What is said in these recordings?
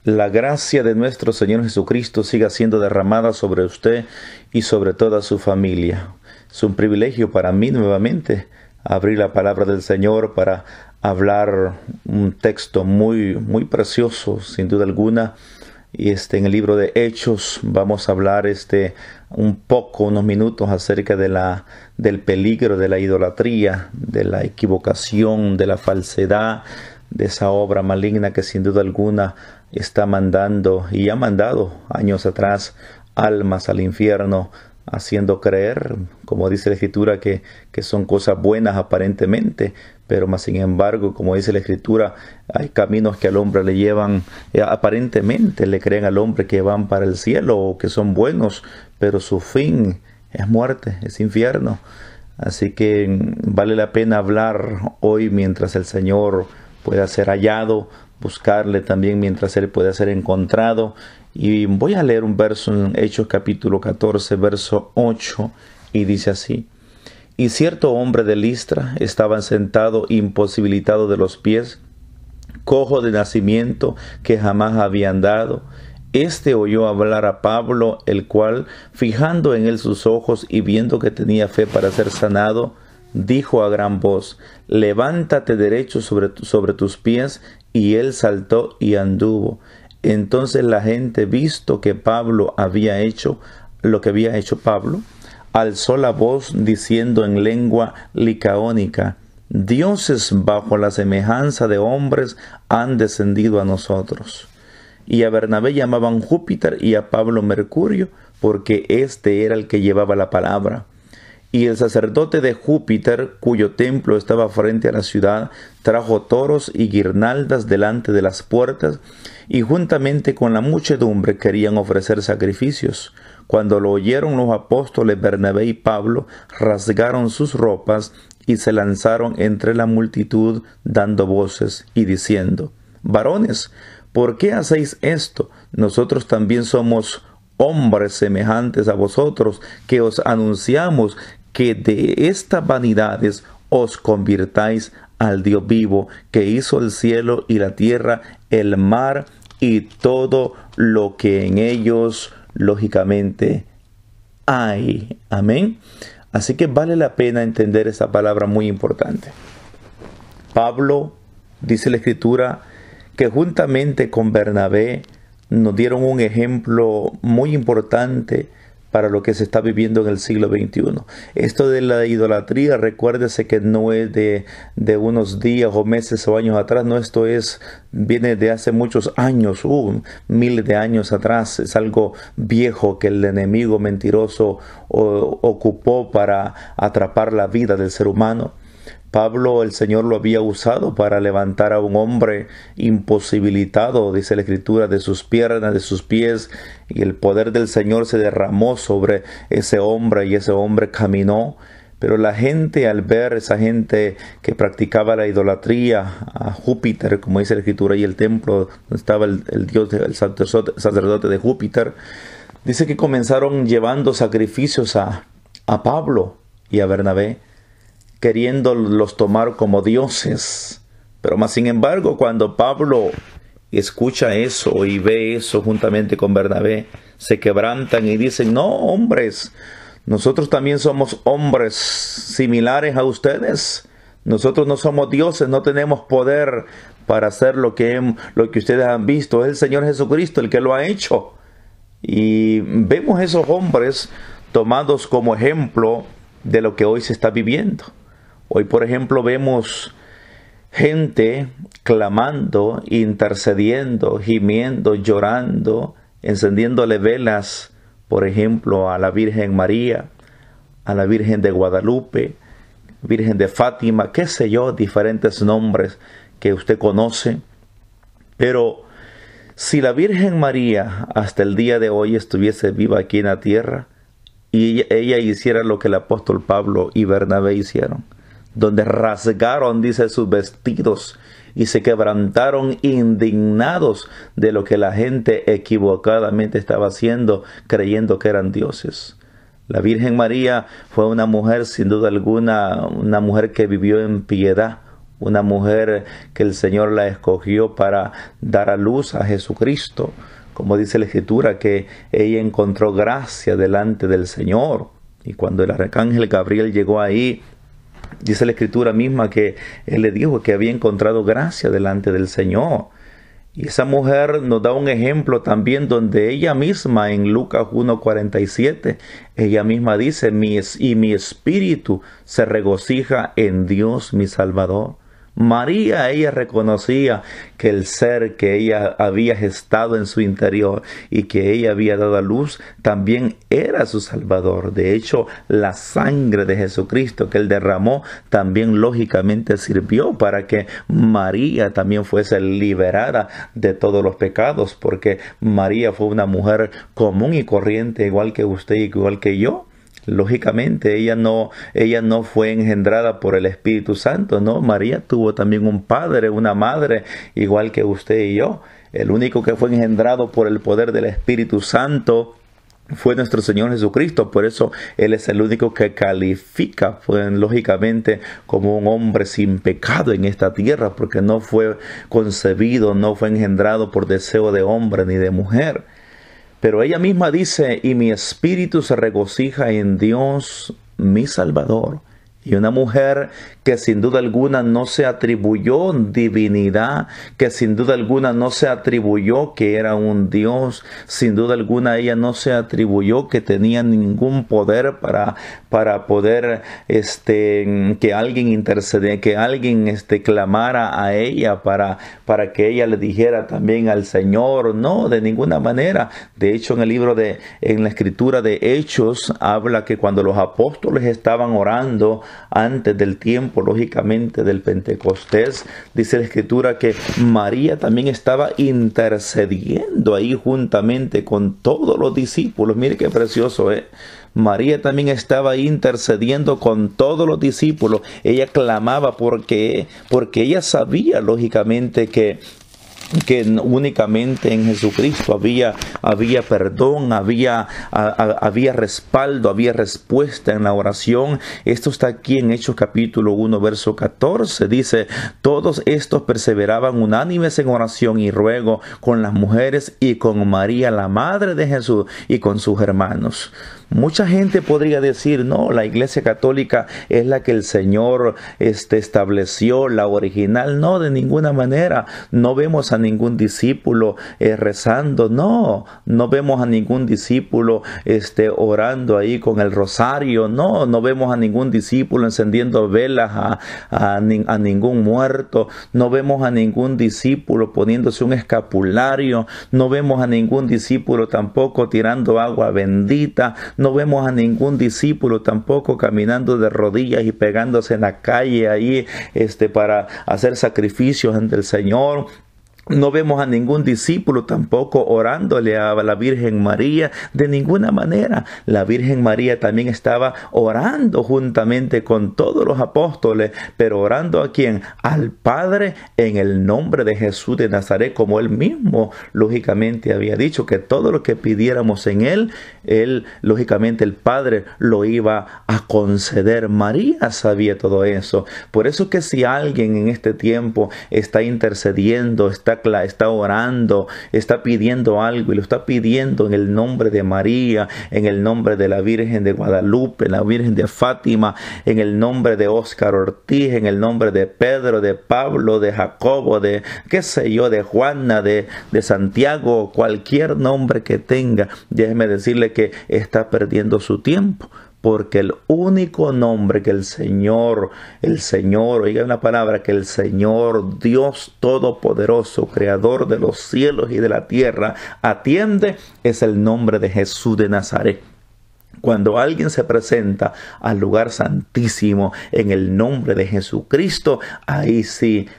La gracia de nuestro Señor Jesucristo siga siendo derramada sobre usted y sobre toda su familia. Es un privilegio para mí nuevamente abrir la palabra del Señor para hablar un texto muy precioso, sin duda alguna. Y en el libro de Hechos vamos a hablar unos minutos acerca del peligro de la idolatría, de la equivocación, de la falsedad, de esa obra maligna que sin duda alguna está mandando y ha mandado años atrás almas al infierno, haciendo creer, como dice la Escritura, que son cosas buenas aparentemente, pero más sin embargo, como dice la Escritura, hay caminos que al hombre le llevan, aparentemente le creen al hombre que van para el cielo o que son buenos, pero su fin es muerte, es infierno. Así que vale la pena hablar hoy mientras el Señor pueda ser hallado, buscarle también mientras Él pueda ser encontrado. Y voy a leer un verso en Hechos capítulo 14, verso 8, y dice así: Y cierto hombre de Listra estaba sentado imposibilitado de los pies, cojo de nacimiento, que jamás había andado. Este oyó hablar a Pablo, el cual, fijando en él sus ojos y viendo que tenía fe para ser sanado, dijo a gran voz: Levántate derecho sobre tus pies. Y él saltó y anduvo. Entonces la gente, visto que Pablo había hecho lo que había hecho Pablo, alzó la voz diciendo en lengua licaónica: Dioses bajo la semejanza de hombres han descendido a nosotros. Y a Bernabé llamaban Júpiter y a Pablo Mercurio, porque este era el que llevaba la palabra. Y el sacerdote de Júpiter, cuyo templo estaba frente a la ciudad, trajo toros y guirnaldas delante de las puertas, y juntamente con la muchedumbre querían ofrecer sacrificios. Cuando lo oyeron los apóstoles Bernabé y Pablo, rasgaron sus ropas y se lanzaron entre la multitud, dando voces y diciendo: Varones, ¿por qué hacéis esto? Nosotros también somos hombres semejantes a vosotros, que os anunciamos que de estas vanidades os convirtáis al Dios vivo, que hizo el cielo y la tierra, el mar y todo lo que en ellos lógicamente hay. Amén. Así que vale la pena entender esa palabra muy importante. Pablo, dice la Escritura, que juntamente con Bernabé nos dieron un ejemplo muy importante para lo que se está viviendo en el siglo XXI. Esto de la idolatría, recuérdese que no es de unos días o meses o años atrás, no, viene de hace muchos años, miles de años atrás. Es algo viejo que el enemigo mentiroso ocupó para atrapar la vida del ser humano. Pablo, el Señor lo había usado para levantar a un hombre imposibilitado, dice la Escritura, de sus piernas, de sus pies, y el poder del Señor se derramó sobre ese hombre y ese hombre caminó. Pero la gente, al ver esa gente que practicaba la idolatría a Júpiter, como dice la Escritura, y el templo donde estaba el dios, el sacerdote de Júpiter, dice que comenzaron llevando sacrificios a Pablo y a Bernabé, queriéndolos tomar como dioses. Pero más sin embargo, cuando Pablo escucha eso y ve eso juntamente con Bernabé, se quebrantan y dicen: no, hombres, nosotros también somos hombres similares a ustedes. Nosotros no somos dioses, no tenemos poder para hacer lo que ustedes han visto. Es el Señor Jesucristo el que lo ha hecho. Y vemos esos hombres tomados como ejemplo de lo que hoy se está viviendo. Hoy, por ejemplo, vemos gente clamando, intercediendo, gimiendo, llorando, encendiéndole velas, por ejemplo, a la Virgen María, a la Virgen de Guadalupe, Virgen de Fátima, qué sé yo, diferentes nombres que usted conoce. Pero si la Virgen María hasta el día de hoy estuviese viva aquí en la tierra, y ella hiciera lo que el apóstol Pablo y Bernabé hicieron, donde rasgaron, dice, sus vestidos y se quebrantaron indignados de lo que la gente equivocadamente estaba haciendo, creyendo que eran dioses. La Virgen María fue una mujer, sin duda alguna, una mujer que vivió en piedad, una mujer que el Señor la escogió para dar a luz a Jesucristo. Como dice la Escritura, que ella encontró gracia delante del Señor. Y cuando el arcángel Gabriel llegó ahí, dice la Escritura misma que él le dijo que había encontrado gracia delante del Señor. Y esa mujer nos da un ejemplo también donde ella misma en Lucas 1:47, ella misma dice, y mi espíritu se regocija en Dios mi Salvador. María, ella reconocía que el ser que ella había gestado en su interior y que ella había dado a luz también era su Salvador. De hecho, la sangre de Jesucristo que él derramó también lógicamente sirvió para que María también fuese liberada de todos los pecados, porque María fue una mujer común y corriente, igual que usted y igual que yo. Lógicamente ella no fue engendrada por el Espíritu Santo, no. María tuvo también un padre, una madre, igual que usted y yo. El único que fue engendrado por el poder del Espíritu Santo fue nuestro Señor Jesucristo. Por eso Él es el único que califica, lógicamente, como un hombre sin pecado en esta tierra, porque no fue concebido, no fue engendrado por deseo de hombre ni de mujer. Pero ella misma dice, y mi espíritu se regocija en Dios, mi Salvador. Y una mujer que sin duda alguna no se atribuyó divinidad, que sin duda alguna no se atribuyó que era un Dios, sin duda alguna ella no se atribuyó que tenía ningún poder para poder que alguien intercediera, que alguien clamara a ella para que ella le dijera también al Señor. No, de ninguna manera. De hecho, en la escritura de Hechos habla que cuando los apóstoles estaban orando antes del tiempo, lógicamente, del Pentecostés, dice la Escritura que María también estaba intercediendo ahí juntamente con todos los discípulos. Mire qué precioso es. María también estaba intercediendo con todos los discípulos. Ella clamaba porque ella sabía, lógicamente, que únicamente en Jesucristo había perdón, había respaldo, había respuesta en la oración. Esto está aquí en Hechos capítulo 1, verso 14. Dice, todos estos perseveraban unánimes en oración y ruego con las mujeres y con María, la madre de Jesús, y con sus hermanos. Mucha gente podría decir, no, la Iglesia Católica es la que el Señor estableció, la original. No, de ninguna manera. No vemos a ningún discípulo rezando. No vemos a ningún discípulo orando ahí con el rosario. No vemos a ningún discípulo encendiendo velas a ningún muerto. No vemos a ningún discípulo poniéndose un escapulario. No vemos a ningún discípulo tampoco tirando agua bendita. No vemos a ningún discípulo tampoco caminando de rodillas y pegándose en la calle ahí para hacer sacrificios ante el Señor. No vemos a ningún discípulo tampoco orándole a la Virgen María. De ninguna manera. La Virgen María también estaba orando juntamente con todos los apóstoles. Pero orando ¿a quién? Al Padre en el nombre de Jesús de Nazaret. Como Él mismo lógicamente había dicho que todo lo que pidiéramos en Él, lógicamente el Padre lo iba a conceder. María sabía todo eso. Por eso que si alguien en este tiempo está intercediendo, está orando, está pidiendo algo y lo está pidiendo en el nombre de María, en el nombre de la Virgen de Guadalupe, la Virgen de Fátima, en el nombre de Óscar Ortiz, en el nombre de Pedro, de Pablo, de Jacobo, de qué sé yo, de Juana, de Santiago, cualquier nombre que tenga, déjeme decirle que está perdiendo su tiempo. Porque el único nombre que el Señor, oiga una palabra, que el Señor Dios Todopoderoso, Creador de los cielos y de la tierra, atiende, es el nombre de Jesús de Nazaret. Cuando alguien se presenta al lugar santísimo en el nombre de Jesucristo, ahí sí,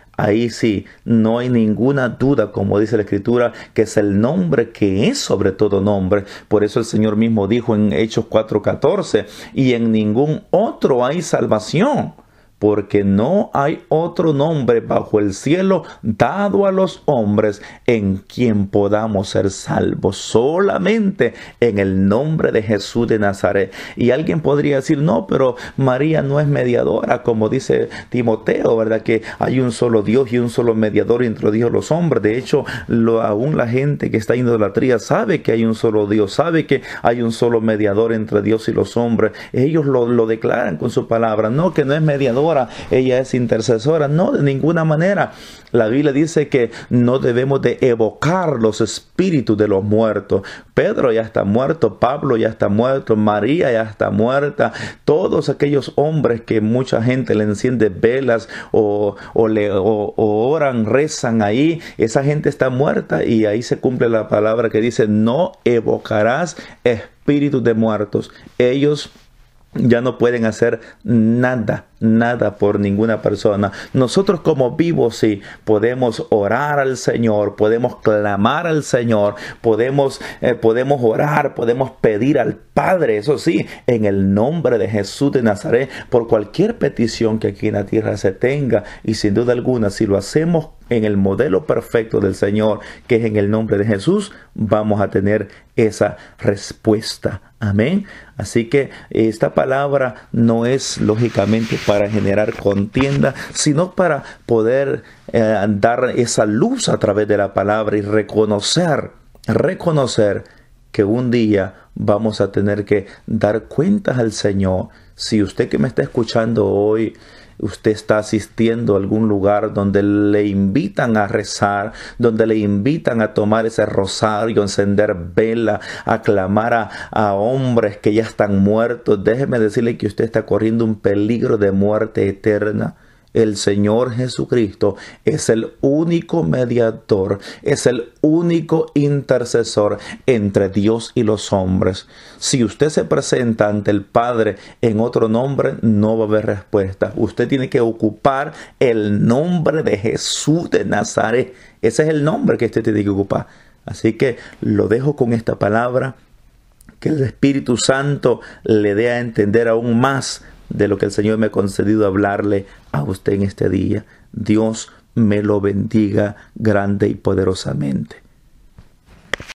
no hay ninguna duda, como dice la Escritura, que es el nombre que es sobre todo nombre. Por eso el Señor mismo dijo en Hechos 4:14, y en ningún otro hay salvación, porque no hay otro nombre bajo el cielo dado a los hombres en quien podamos ser salvos, solamente en el nombre de Jesús de Nazaret. Y alguien podría decir, no, pero María no es mediadora, como dice Timoteo, ¿verdad? Que hay un solo Dios y un solo mediador entre Dios y los hombres. De hecho, aún la gente que está en idolatría sabe que hay un solo Dios, sabe que hay un solo mediador entre Dios y los hombres. Ellos lo declaran con su palabra. No, que no es mediadora, ella es intercesora. No, de ninguna manera. La Biblia dice que no debemos de evocar los espíritus de los muertos. Pedro ya está muerto, Pablo ya está muerto, María ya está muerta. Todos aquellos hombres que mucha gente le enciende velas o oran, rezan ahí, esa gente está muerta, y ahí se cumple la palabra que dice, no evocarás espíritus de muertos. Ellos ya no pueden hacer nada por ninguna persona. Nosotros como vivos sí podemos orar al Señor, podemos clamar al Señor, podemos orar, podemos pedir al Padre, eso sí, en el nombre de Jesús de Nazaret, por cualquier petición que aquí en la tierra se tenga. Y sin duda alguna, si lo hacemos en el modelo perfecto del Señor, que es en el nombre de Jesús, vamos a tener esa respuesta. Amén. Así que esta palabra no es lógicamente para generar contienda, sino para poder dar esa luz a través de la palabra y reconocer que un día vamos a tener que dar cuentas al Señor. Si usted que me está escuchando hoy, usted está asistiendo a algún lugar donde le invitan a rezar, donde le invitan a tomar ese rosario, encender vela, a clamar a hombres que ya están muertos, déjeme decirle que usted está corriendo un peligro de muerte eterna. El Señor Jesucristo es el único mediador, es el único intercesor entre Dios y los hombres. Si usted se presenta ante el Padre en otro nombre, no va a haber respuesta. Usted tiene que ocupar el nombre de Jesús de Nazaret. Ese es el nombre que usted tiene que ocupar. Así que lo dejo con esta palabra, que el Espíritu Santo le dé a entender aún más de lo que el Señor me ha concedido hablarle a usted en este día. Dios me lo bendiga grande y poderosamente.